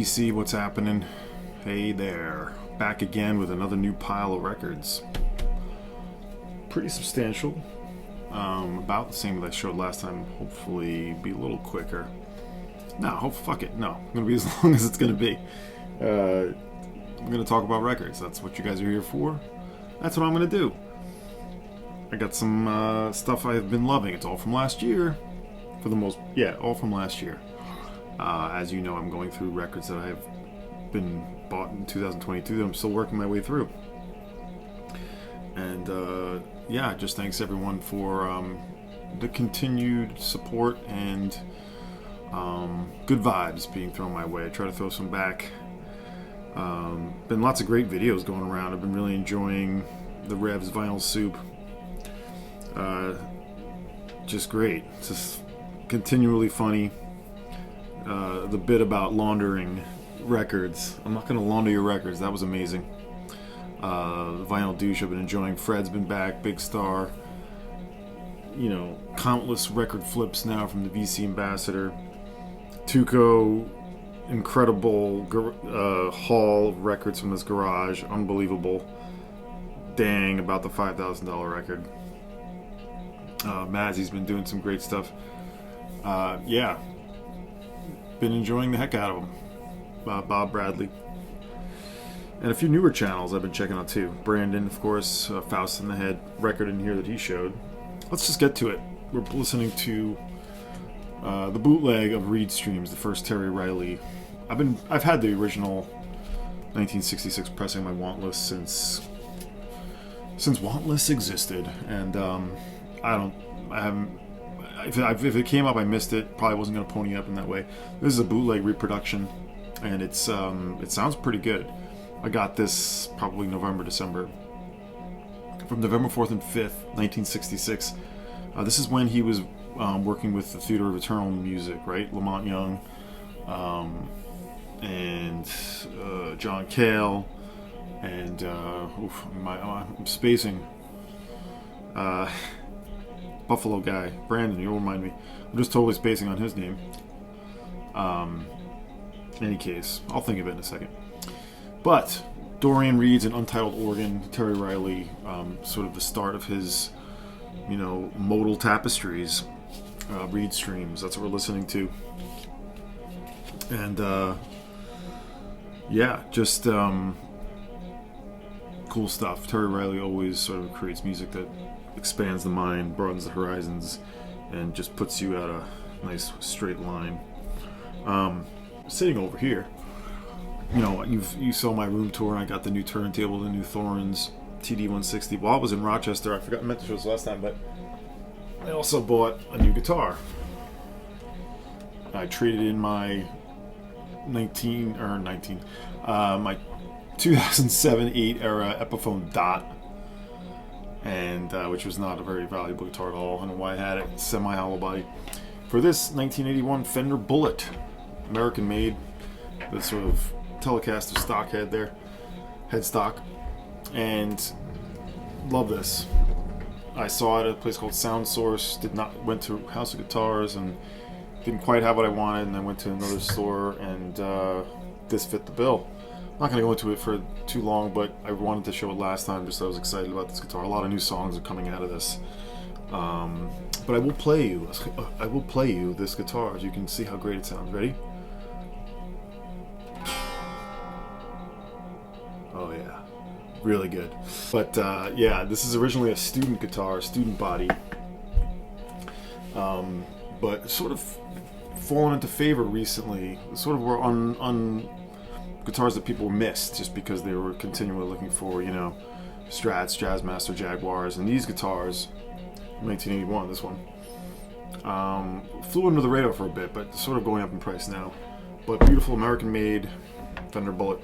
BC, what's happening? Hey there. Back again with another new pile of records. Pretty substantial. About the same as I showed last time. Hopefully be a little quicker. No, fuck it. No, I'm going to be as long as it's going to be. I'm going to talk about records. That's what you guys are here for. That's what I'm going to do. I got some stuff I've been loving. It's all from last year. For the most... Yeah, all from last year. As you know, I'm going through records that I've been bought in 2022 that I'm still working my way through. And yeah, just thanks everyone for the continued support and good vibes being thrown my way. I try to throw some back. Been lots of great videos going around. I've been really enjoying the Revs Vinyl Soup. Just great. It's just continually funny. The bit about laundering records. I'm not going to launder your records. That was amazing. Vinyl Douche I've been enjoying. Fred's been back. Big star. You know, countless record flips now from the VC Ambassador. Tuco, incredible haul of records from this garage. Unbelievable. Dang, about the $5,000 record. Mazzy's been doing some great stuff. Yeah. Been enjoying the heck out of him. Bob Bradley. And a few newer channels I've been checking out too. Brandon, of course, Faust in the Head record in here that he showed. Let's just get to it. We're listening to the bootleg of Reed Streams, the first Terry Riley. I've had the original 1966 pressing my want list since want lists existed, and I haven't. If it came up, I missed it. Probably wasn't going to pony up in that way. This is a bootleg reproduction, and it sounds pretty good. I got this probably November, December. From November 4th and 5th, 1966. This is when he was working with the Theater of Eternal Music, right? Lamont Young, and John Cale, and I'm spacing. Buffalo guy, Brandon, you'll remind me. I'm just totally spacing on his name. In any case, I'll think of it in a second. But Dorian Reed's an Untitled Organ, Terry Riley, sort of the start of his, modal tapestries, Reed Streams. That's what we're listening to. And yeah, just cool stuff. Terry Riley always sort of creates music that expands the mind, broadens the horizons, and just puts you at a nice straight line. Sitting over here, you saw my room tour, and I got the new turntable, the new Thorns TD160. While I was in Rochester, I forgot I meant to show this last time, but I also bought a new guitar. I traded in my my 2007-8 era Epiphone Dot, and which was not a very valuable guitar at all. I don't know why I had it. Semi-hollow body. For this 1981 Fender Bullet, American made, the sort of Telecaster stock head there, headstock, and love this. I saw it at a place called Sound Source. Went to House of Guitars and didn't quite have what I wanted, and I went to another store, and this fit the bill. I'm not going to go into it for too long, but I wanted to show it last time just so I was excited about this guitar. A lot of new songs are coming out of this. But I will play you this guitar, as you can see how great it sounds. Ready? Oh yeah, really good. But yeah, this is originally a student guitar, student body, but sort of fallen into favor recently. Sort of were on guitars that people missed just because they were continually looking for, you know, Strats, Jazzmaster, Jaguars, and these guitars, 1981, this one, flew under the radar for a bit, but sort of going up in price now. But beautiful American-made Fender Bullet.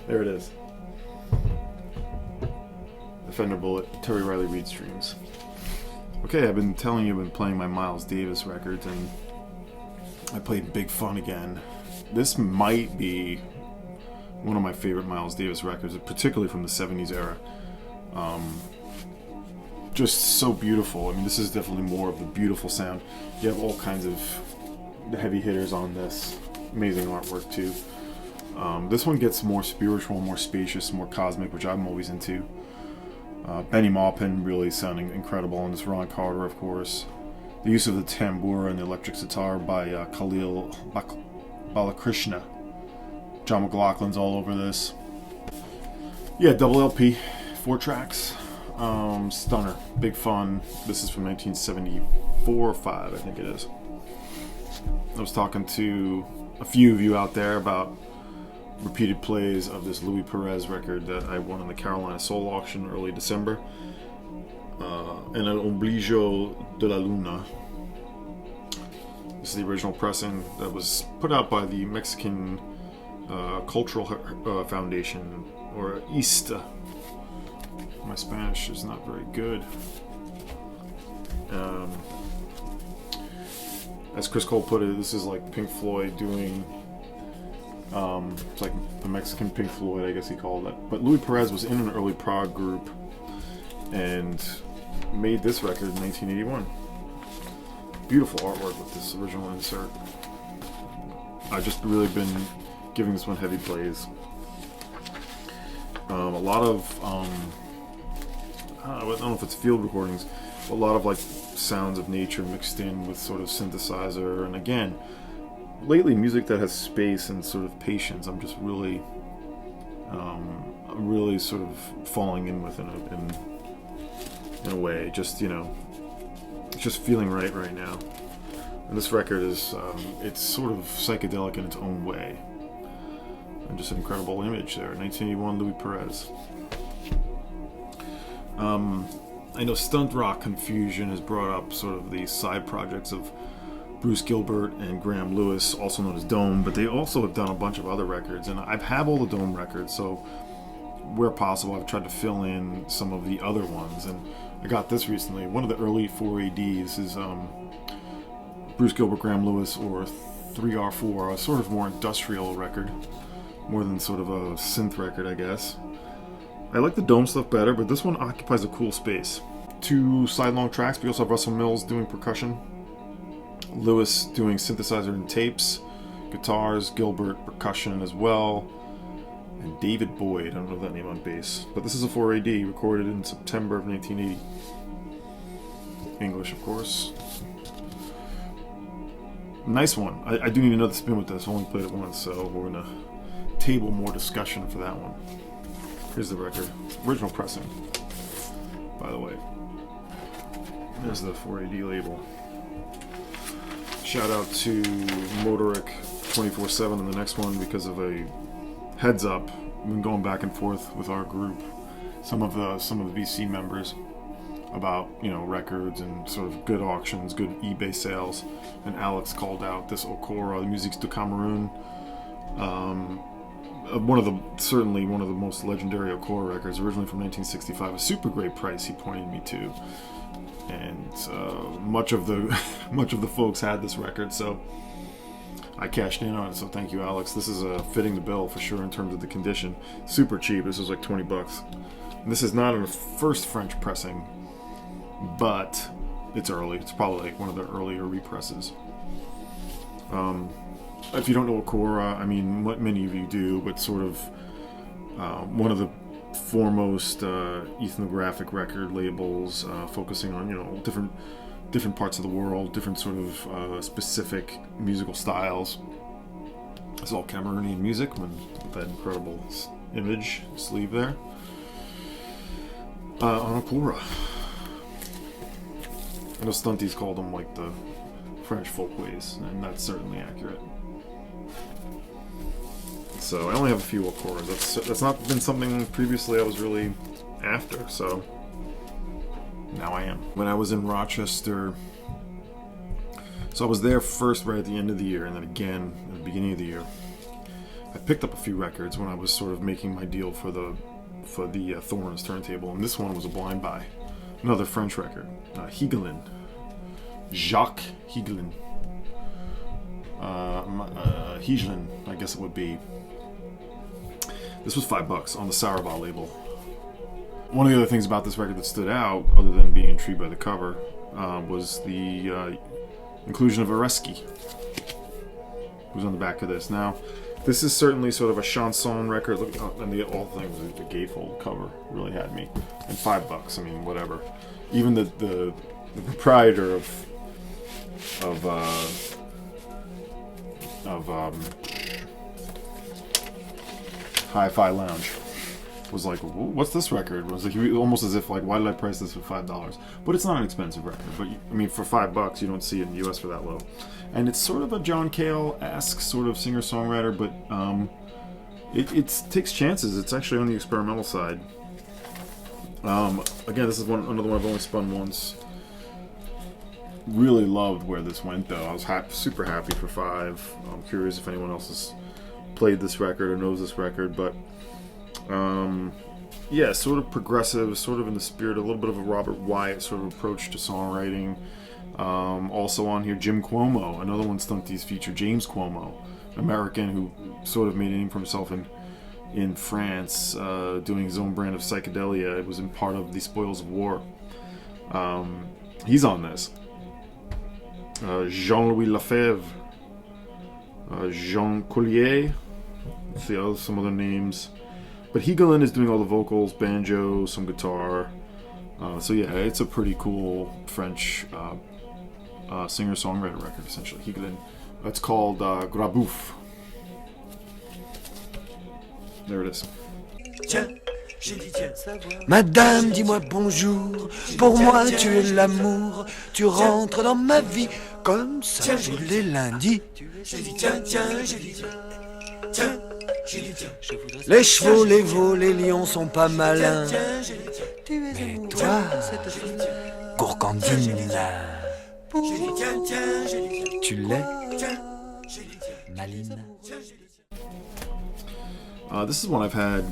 There it is. The Fender Bullet, Terry Riley Reid Streams. Okay, I've been telling you I've been playing my Miles Davis records, and I played Big Fun again. This might be one of my favorite Miles Davis records, particularly from the 70s era. Just so beautiful. I mean, this is definitely more of the beautiful sound. You have all kinds of heavy hitters on this. Amazing artwork too. This one gets more spiritual, more spacious, more cosmic, which I'm always into. Benny Maupin really sounding incredible on this. Ron Carter, of course. The use of the tambura and the electric sitar by Khalil Balakrishna. John McLaughlin's all over this. Yeah, double LP, 4 tracks. Stunner, Big Fun. This is from 1974 or 5, I think it is. I was talking to a few of you out there about repeated plays of this Louis Pérez record that I won in the Carolina Soul Auction early December. And an Ombligo de la Luna. This is the original pressing that was put out by the Mexican Cultural Foundation, or ISSSTE. My Spanish is not very good. As Chris Cole put it, this is like Pink Floyd doing, it's like the Mexican Pink Floyd, I guess he called it. But Louis Pérez was in an early prog group and made this record in 1981. Beautiful artwork with this original insert. I've just really been giving this one heavy plays. A lot of, I don't know if it's field recordings, but a lot of like sounds of nature mixed in with sort of synthesizer. And again, lately music that has space and sort of patience, I'm just really sort of falling in with in a way. Just, you know, it's just feeling right now. And this record is, it's sort of psychedelic in its own way. And just an incredible image there. 1981 Louis Pérez. I know Stunt Rock Confusion has brought up sort of the side projects of Bruce Gilbert and Graham Lewis, also known as Dome, but they also have done a bunch of other records, and I have all the Dome records, so where possible I've tried to fill in some of the other ones, and I got this recently. One of the early 4ADs is Bruce Gilbert, Graham Lewis, or 3R4, a sort of more industrial record, more than sort of a synth record, I guess. I like the Dome stuff better, but this one occupies a cool space. 2 side-long tracks. We also have Russell Mills doing percussion, Lewis doing synthesizer and tapes, guitars, Gilbert percussion as well, and David Boyd, I don't know that name, on bass. But this is a 4AD recorded in September of 1980. English, of course. Nice one. I do need another spin with this. I only played it once, so we're going to table more discussion for that one. Here's the record. Original pressing, by the way. There's the 4AD label. Shout out to Motoric 24/7 on the next one because of a heads up. We've been going back and forth with our group, some of the BC members, about, you know, records and sort of good auctions, good eBay sales. And Alex called out this Ocora, the Musiques de Cameroun, certainly one of the most legendary Ocora records, originally from 1965. A super great price he pointed me to, and much of the folks had this record, so I cashed in on it. So thank you, Alex. This is fitting the bill for sure in terms of the condition. Super cheap. This was like $20. And this is not in the first French pressing, but it's early. It's probably like one of the earlier represses. If you don't know Ocora, I mean, what many of you do, but sort of one of the foremost ethnographic record labels, focusing on, you know, different parts of the world, different sort of specific musical styles. It's all Cameroonian music, with that incredible image sleeve there. On Ocora. I know Stunties called them like the French folkways, and that's certainly accurate. So I only have a few Ocoras. That's not been something previously I was really after, so now I am. When I was in Rochester, so I was there first right at the end of the year, and then again at the beginning of the year. I picked up a few records when I was sort of making my deal for the Thorns turntable, and this one was a blind buy. Another French record, Higelin, Jacques Higelin, Higelin, I guess it would be. This was $5 on the Saravah label. One of the other things about this record that stood out, other than being intrigued by the cover, was the inclusion of Areski, who's on the back of this. Now, this is certainly sort of a chanson record. Look, and all things, the gatefold cover really had me. And $5, I mean, whatever. Even the proprietor of Hi-Fi Lounge was like, "What's this record?" Was like, almost as if like, "Why did I price this for $5?" But it's not an expensive record. But I mean, for $5, you don't see it in the U.S. for that low. And it's sort of a John Cale-esque sort of singer-songwriter, but it takes chances. It's actually on the experimental side. Again, this is another one I've only spun once. Really loved where this went, though. I was super happy for $5. I'm curious if anyone else has played this record or knows this record, but yeah, sort of progressive, sort of in the spirit, a little bit of a Robert Wyatt sort of approach to songwriting. Also on here, Jim Cuomo, another one Stunties featured, James Cuomo, American who sort of made a name for himself in France, doing his own brand of psychedelia. It was in part of the Spoils of War. He's on this. Jean-Louis Lefebvre, Jean Collier, let's see some other names. But Higelin is doing all the vocals, banjo, some guitar. So yeah, it's a pretty cool French singer-songwriter record, essentially. Higelin. It's called Grapefruit. There it is. Madame, dis-moi bonjour, pour moi tu es l'amour, tu rentres dans ma vie comme ça tous les lundis. Les chevaux, les veaux, les lions sont pas malins, mais toi, gourgandine, tu l'es, maline. This is one I've had,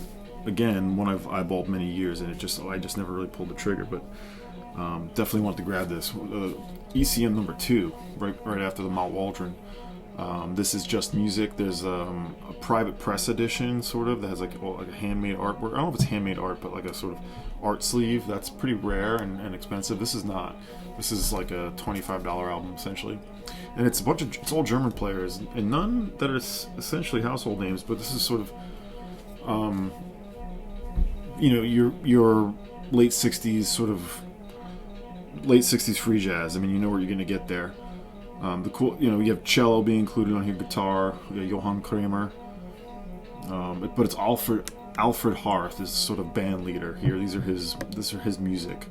again, one I've eyeballed many years, and I just never really pulled the trigger, but definitely wanted to grab this. ECM number 2, right after the Mount Waldron. This is just music. There's a private press edition, sort of, that has like a handmade artwork. I don't know if it's handmade art, but like a sort of art sleeve. That's pretty rare and expensive. This is not. This is like a $25 album, essentially. And it's it's all German players, and none that are essentially household names, but this is sort of, your late 60s sort of, late 60s free jazz. I mean, you know where you're going to get there. You have cello being included on here, guitar, Johann Kramer. But it's Alfred Harth is sort of band leader here. This are his music.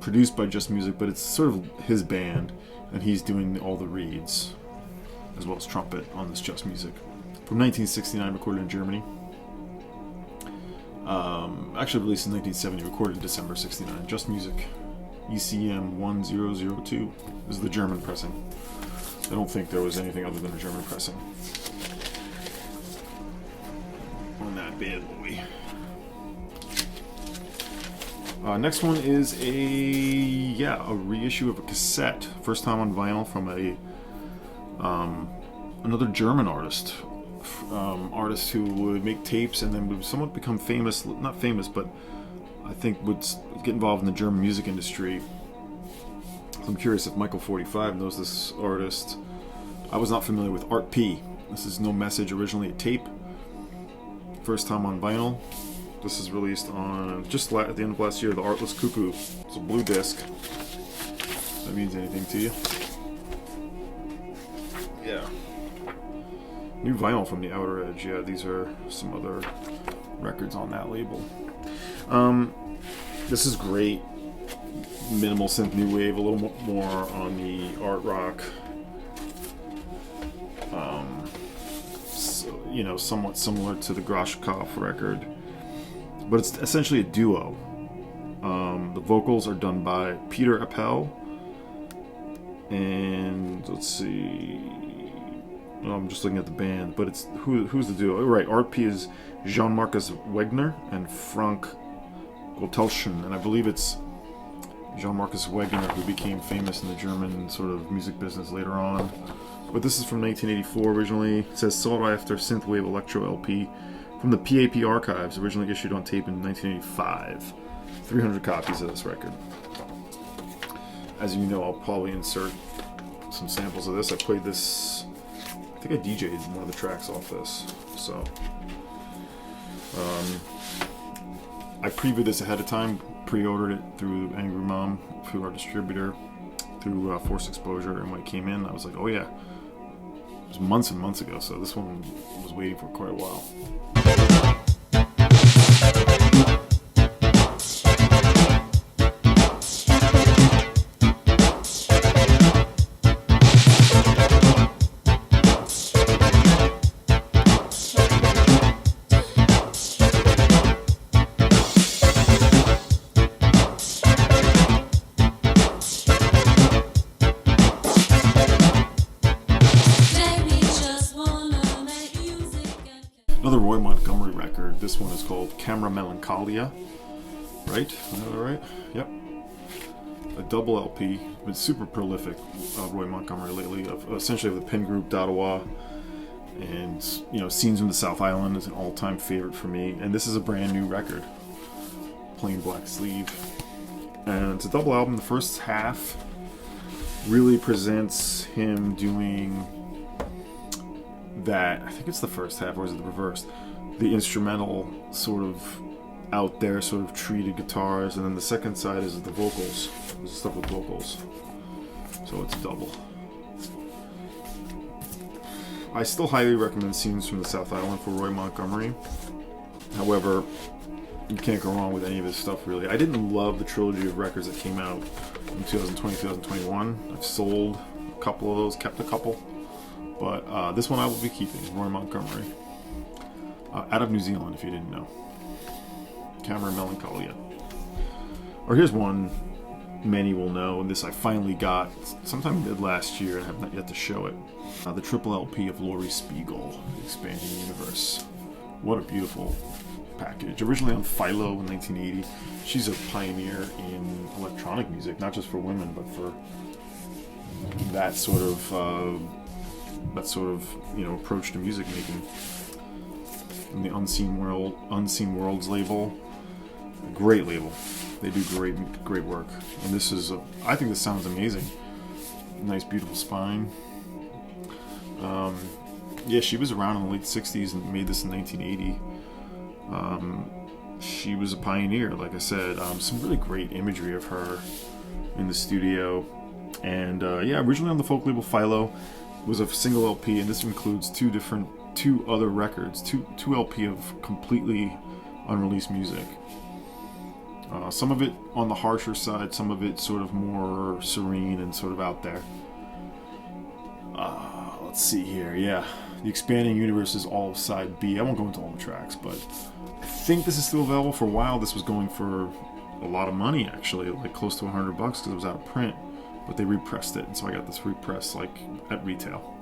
Produced by Just Music, but it's sort of his band, and he's doing all the reeds, as well as trumpet on this Just Music. From 1969, recorded in Germany. Actually released in 1970, recorded in December 69. Just Music, ECM 1002. This is the German pressing. I don't think there was anything other than a German pressing on that bad boy. Next one is a reissue of a cassette, first time on vinyl from another German artist who would make tapes and then would somewhat become famous, not famous, but I think would get involved in the German music industry. So I'm curious if Michael 45 knows this artist. I was not familiar with Art P. This is No Message, originally a tape, first time on vinyl. This is released on just at the end of last year, the Artless Cuckoo. It's a blue disc. If that means anything to you. Yeah. New vinyl from the Outer Edge. Yeah, these are some other records on that label. This is great. Minimal synth new wave, a little more on the art rock. Somewhat similar to the Grapefruit record. But it's essentially a duo. The vocals are done by Peter Appel, and let's see. I'm just looking at the band, but it's who's the duo? Right, Art P is Jean-Marcus Wegner and Frank Gotelschen, and I believe it's Jean-Marcus Wegner who became famous in the German sort of music business later on. But this is from 1984 originally. It says sought after synthwave electro LP. From the PAP archives, originally issued on tape in 1985. 300 copies of this record. As you know, I'll probably insert some samples of this. I played this, I think I DJ'd one of the tracks off this. So, I previewed this ahead of time, pre-ordered it through Angry Mom, through our distributor, through Force Exposure, and when it came in, I was like, oh yeah. It was months and months ago, so this one was waiting for quite a while. Another Roy Montgomery record. This one is called Camera Melancholia. Right? Is that right? Yep. A double LP. Been super prolific, Roy Montgomery lately. Essentially of the pen group D'Ottawa. And, Scenes from the South Island is an all-time favorite for me. And this is a brand new record. Plain black sleeve. And it's a double album. The first half really presents him doing that, I think it's the first half, or is it the reverse? The instrumental sort of out there, sort of treated guitars, and then the second side is the vocals. There's stuff with vocals. So it's a double. I still highly recommend Scenes from the South Island for Roy Montgomery. However, you can't go wrong with any of his stuff, really. I didn't love the trilogy of records that came out in 2020, 2021. I've sold a couple of those, kept a couple. But this one I will be keeping, Roy Montgomery. Out of New Zealand, if you didn't know. Camera Melancholia. Or here's one many will know, and this I finally got sometime mid last year and have not yet to show it. The triple LP of Laurie Spiegel, The Expanding Universe. What a beautiful package. Originally on Philo in 1980. She's a pioneer in electronic music, not just for women, but for that sort of approach to music making. And the Unseen Worlds label, great label. They do great work. And this is, I think this sounds amazing. Nice, beautiful spine. She was around in the late 60s and made this in 1980. She was a pioneer, like I said. Some really great imagery of her in the studio. And originally on the folk label Philo, was a single LP, and this includes two other records, two LP of completely unreleased music. Some of it on the harsher side, some of it sort of more serene and sort of out there. let's see here. Yeah, the expanding universe is all of side B. I won't go into all the tracks, but I think this is still available. For a while this was going for a lot of money, actually, like close to $100 because it was out of print, but they repressed it, and so I got this repress like at retail.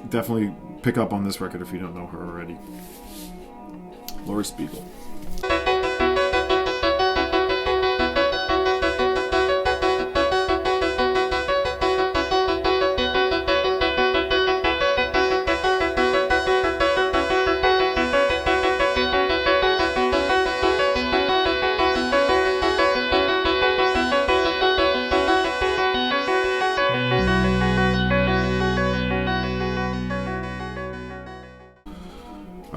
Definitely pick up on this record if you don't know her already. Laurie Spiegel.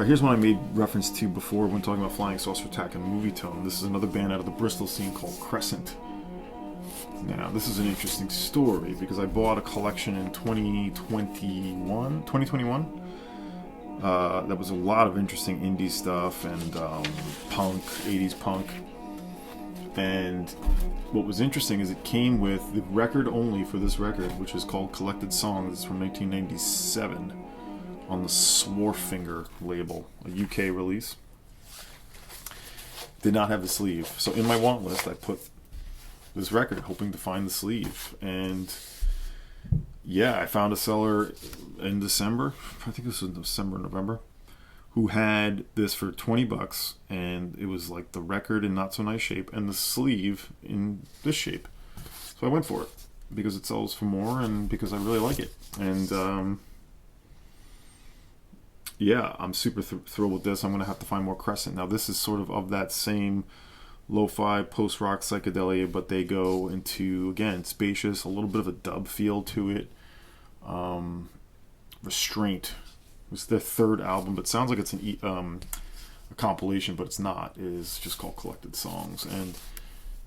Here's one I made reference to before when talking about Flying Saucer Attack and Movie Tone. This is another band out of the Bristol scene called Crescent. Now, this is an interesting story because I bought a collection in 2021. That was a lot of interesting indie stuff and punk, 80s punk. And what was interesting is it came with the record only for this record, which is called Collected Songs. It's from 1997. On the Swarfinger label, a UK release. Did not have the sleeve. So in my want list, I put this record, hoping to find the sleeve. And yeah, I found a seller in December, I think this was December, November, who had this for $20, and it was like the record in not so nice shape and the sleeve in this shape. So I went for it because it sells for more and because I really like it. And yeah, I'm super thrilled with this. I'm going to have to find more Crescent. Now, this is sort of that same lo-fi, post-rock psychedelia, but they go into, again, spacious, a little bit of a dub feel to it. Restraint. It's their third album, but it sounds like it's a compilation, but it's not. It is just called Collected Songs. And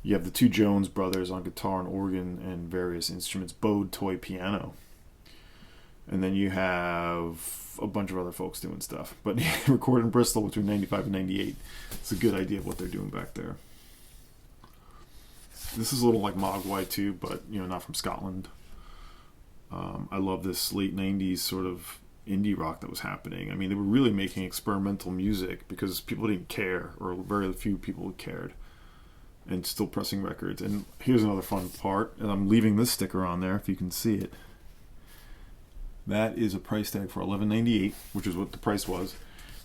you have the two Jones brothers on guitar and organ and various instruments, bowed toy piano. And then you have a bunch of other folks doing stuff. But recorded in Bristol between 95 and 98. It's a good idea of what they're doing back there. This is a little like Mogwai too, but not from Scotland. I love this late 90s sort of indie rock that was happening. I mean, they were really making experimental music because people didn't care, or very few people cared, and still pressing records. And here's another fun part, and I'm leaving this sticker on there if you can see it. That is a price tag for $11.98, which is what the price was,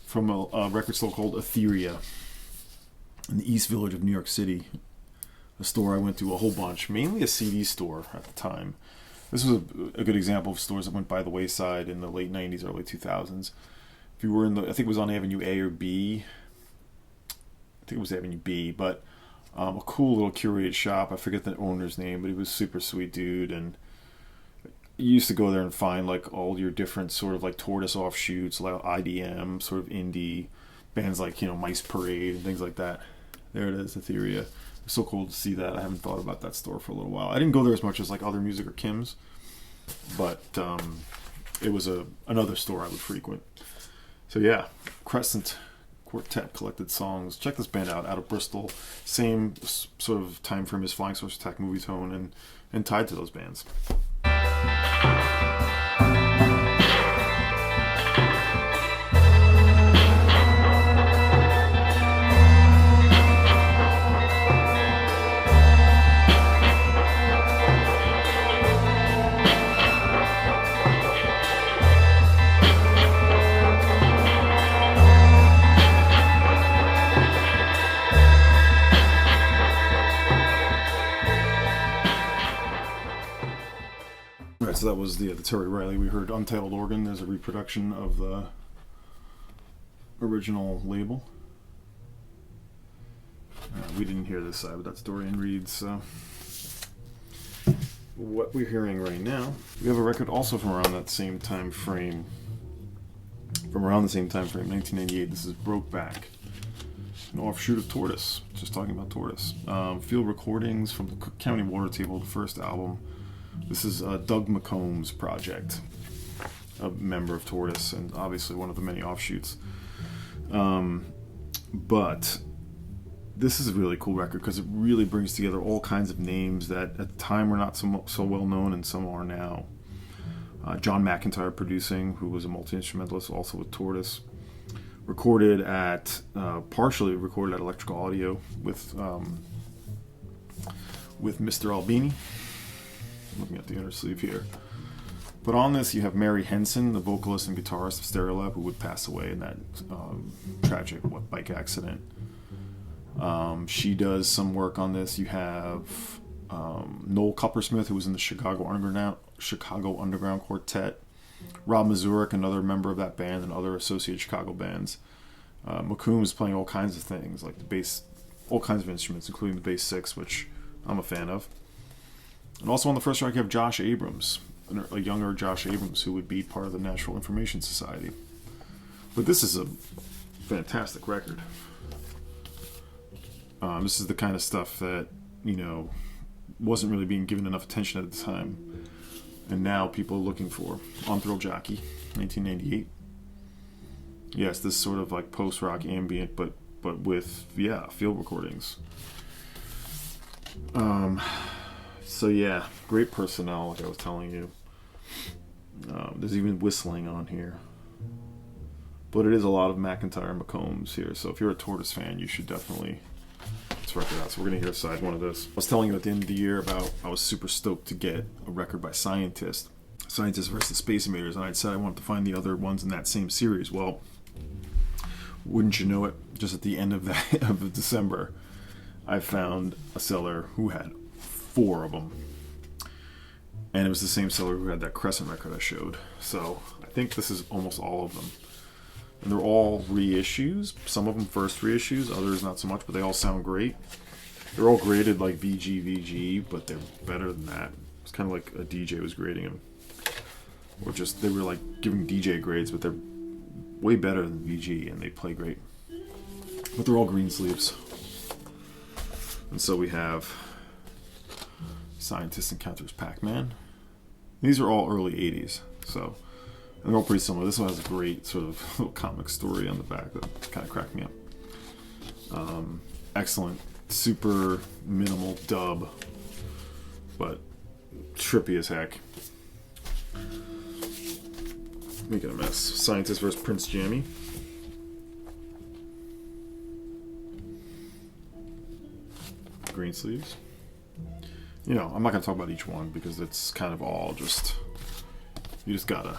from a record store called Etheria in the East Village of New York City. A store I went to a whole bunch, mainly a CD store at the time. This was a good example of stores that went by the wayside in the late 90s, early 2000s. If you were I think it was on Avenue A or B. I think it was Avenue B, but a cool little curated shop. I forget the owner's name, but he was a super sweet dude, and you used to go there and find like all your different sort of like Tortoise offshoots, like IDM, sort of indie bands like Mice Parade and things like that. There it is, Etheria. It's so cool to see that. I haven't thought about that store for a little while. I didn't go there as much as like Other Music or Kim's, but it was another store I would frequent. So yeah, Crescent Quartet, Collected Songs. Check this band out of Bristol. Same sort of time frame as Flying Saucer Attack, Movie Tone, and tied to those bands. So that was the Terry Riley. We heard Untitled Organ. There's a reproduction of the original label. We didn't hear this side, but that's Dorian Reed's. What we're hearing right now, we have a record also from around that same time frame. 1998. This is Brokeback, an offshoot of Tortoise. Just talking about Tortoise. Field recordings from the Cook County Water Table, the first album. This is Doug McComb's project, a member of Tortoise, and obviously one of the many offshoots. But this is a really cool record because it really brings together all kinds of names that at the time were not so well known and some are now. John McIntyre producing, who was a multi-instrumentalist, also with Tortoise. Partially recorded at Electrical Audio with Mr. Albini. Looking at the inner sleeve here. But on this, you have Mary Henson, the vocalist and guitarist of Stereolab, who would pass away in that tragic bike accident. She does some work on this. You have Noel Cuppersmith, who was in the Chicago Underground Quartet. Rob Mazurek, another member of that band, and other associated Chicago bands. McComb is playing all kinds of things, like the bass, all kinds of instruments, including the bass six, which I'm a fan of. And also on the first track, you have Josh Abrams, a younger Josh Abrams, who would be part of the Natural Information Society. But this is a fantastic record. This is the kind of stuff that, wasn't really being given enough attention at the time. And now people are looking for. On Thrill Jockey, 1998. Yes, this sort of like post-rock ambient, but with, field recordings. So yeah, great personnel, like I was telling you. There's even whistling on here. But it is a lot of McIntyre and McCombs here, so if you're a Tortoise fan, you should definitely record out. So we're going to hear side one of this. I was telling you at the end of the year about I was super stoked to get a record by Scientist versus Space Invaders, and I'd said I wanted to find the other ones in that same series. Well, wouldn't you know it, just at the end of December, I found a seller who had 4 of them, and it was the same seller who had that Crescent record I showed. So I think this is almost all of them. And they're all reissues. Some of them first reissues, others not so much, but they all sound great. They're all graded like VG, but they're better than that. It's kind of like a DJ was grading them. Or just, they were like giving DJ grades, but they're way better than VG, and they play great. But they're all Greensleeves. And so we have Scientist Encounters Pac-Man. These are all early 80s, so... And they're all pretty similar. This one has a great sort of little comic story on the back that kind of cracked me up. Excellent, super minimal dub, but trippy as heck. Making a mess. Scientist vs. Prince Jammy. Greensleeves. I'm not going to talk about each one because it's kind of all just... You just gotta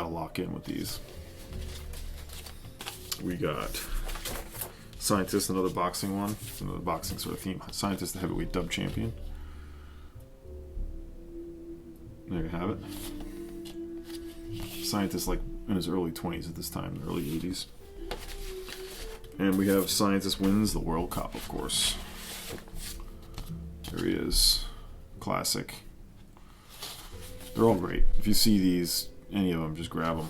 lock in with these. We got Scientist, another boxing one, another boxing sort of theme. Scientist, the heavyweight dub champion. There you have it. Scientist, like in his early 20s at this time, the early 80s. And we have Scientist wins the World Cup, of course. There he is, classic. They're all great. If you see these, any of them, just grab them.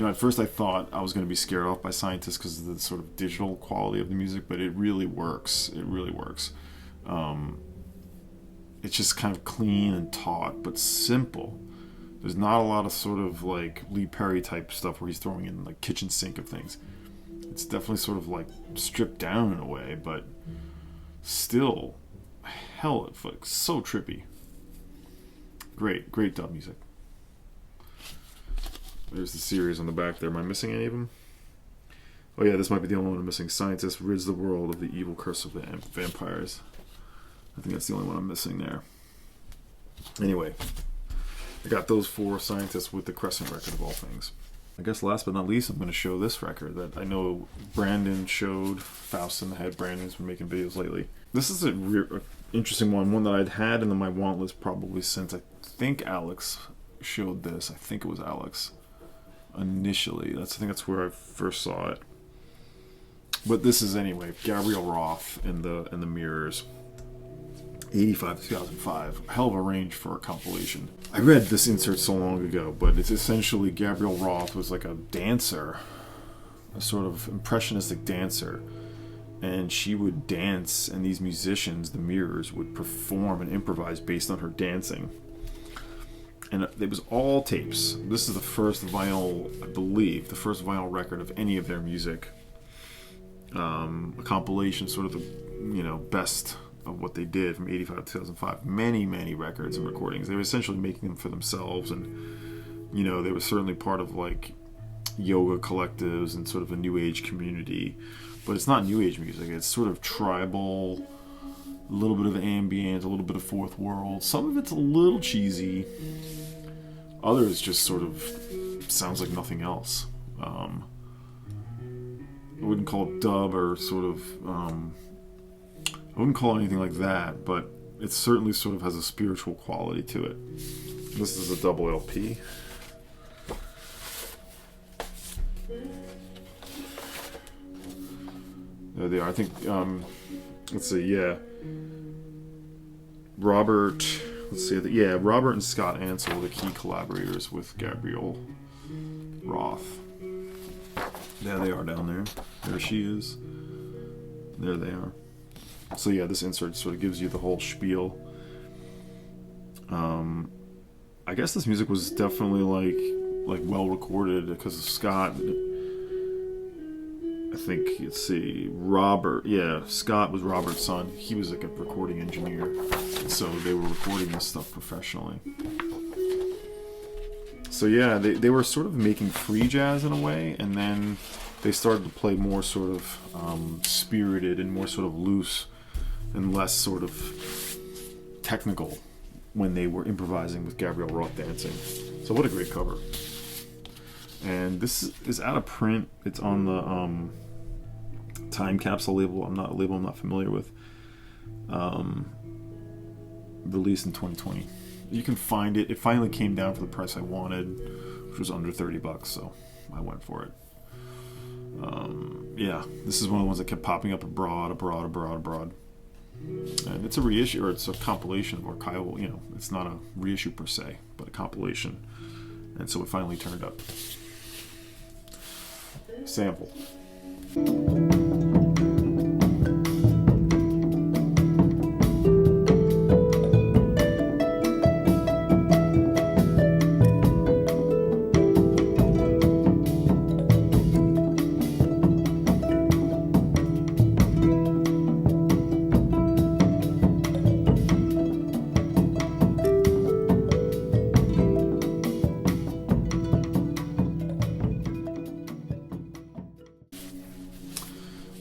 At first I thought I was going to be scared off by Scientist because of the sort of digital quality of the music, but it really works. It really works. It's just kind of clean and taut, but simple. There's not a lot of sort of like Lee Perry type stuff where he's throwing in like kitchen sink of things. It's definitely sort of like stripped down in a way, but still, hell, it's like so trippy. Great dub music. There's the series on the back there. Am I missing any of them? Oh yeah, this might be the only one I'm missing. Scientist rids the world of the evil curse of the vampires. I think that's the only one I'm missing there. Anyway, I got those 4 Scientists with the Crescent record of all things. I guess last but not least, I'm going to show this record that I know Brandon showed. Faust in the Head. Brandon's been making videos lately. This is a interesting one that I'd had in my want list probably since I think Alex showed this. I think it was Alex initially. I think that's where I first saw it. But this is anyway Gabriel Roth and the Mirrors, 85 to 2005. Hell of a range for a compilation. I read this insert so long ago, but it's essentially Gabriel Roth was like a dancer, a sort of impressionistic dancer. And she would dance, and these musicians, the Mirrors, would perform and improvise based on her dancing. And it was all tapes. This is the first vinyl, I believe, the first vinyl record of any of their music. A compilation, sort of the, best of what they did from 85 to 2005. Many records and recordings. They were essentially making them for themselves, and you know, they were certainly part of like yoga collectives and sort of a new age community. But it's not new age music. It's sort of tribal, a little bit of ambient, a little bit of fourth world. Some of it's a little cheesy. Others just sort of sounds like nothing else. I wouldn't call it dub or sort of I wouldn't call it anything like that, but it certainly sort of has a spiritual quality to it. This is a double LP. There they are. I think, let's see, yeah. Robert and Scott Ansel were the key collaborators with Gabrielle Roth. There they are down there. There she is. There they are. So yeah, this insert sort of gives you the whole spiel. I guess this music was definitely like well recorded because of Scott. I think, let's see, Robert. Yeah, Scott was Robert's son. He was like a recording engineer, so they were recording this stuff professionally. So yeah, they were sort of making free jazz in a way, and then they started to play more sort of spirited and more sort of loose and less sort of technical when they were improvising with Gabrielle Roth dancing. So what a great cover. And this is out of print. It's on the Time Capsule label. I'm not familiar with. Released in 2020. You can find it. It finally came down for the price I wanted, which was under $30, so I went for it. Yeah, this is one of the ones that kept popping up abroad. And it's a reissue, or it's a compilation of archival, you know, it's not a reissue per se, but a compilation. And so it finally turned up. Sample.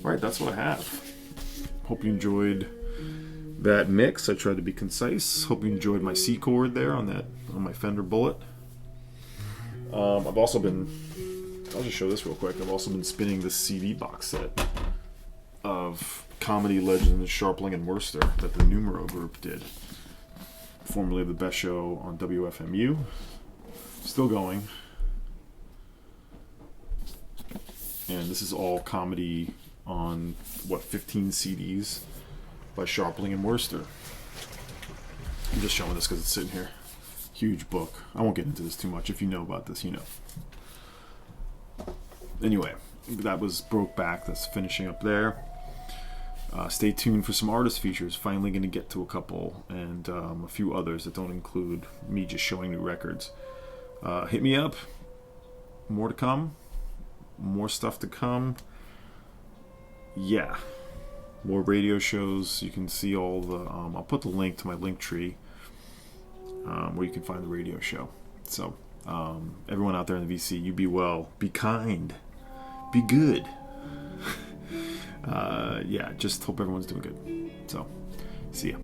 Right, that's what I have. Hope you enjoyed that mix. I tried to be concise. Hope you enjoyed my C chord there on my Fender Bullet. I've also been, I'll just show this real quick. I've also been spinning this CD box set of comedy legends Sharpling and Worcester that the Numero group did, formerly of the Best Show on WFMU. Still going. And this is all comedy on 15 CDs by Sharpling and Worcester. I'm just showing this because it's sitting here. Huge book. I won't get into this too much. If you know about this, you know. Anyway, that was Brokeback. That's finishing up there. Stay tuned for some artist features. Finally going to get to a couple, and a few others that don't include me just showing new records. Hit me up. More to come. More stuff to come. Yeah, more radio shows. You can see all the I'll put the link to my Linktree where you can find the radio show. So everyone out there in the VC, you be well, be kind, be good. Yeah, just hope everyone's doing good. So see ya.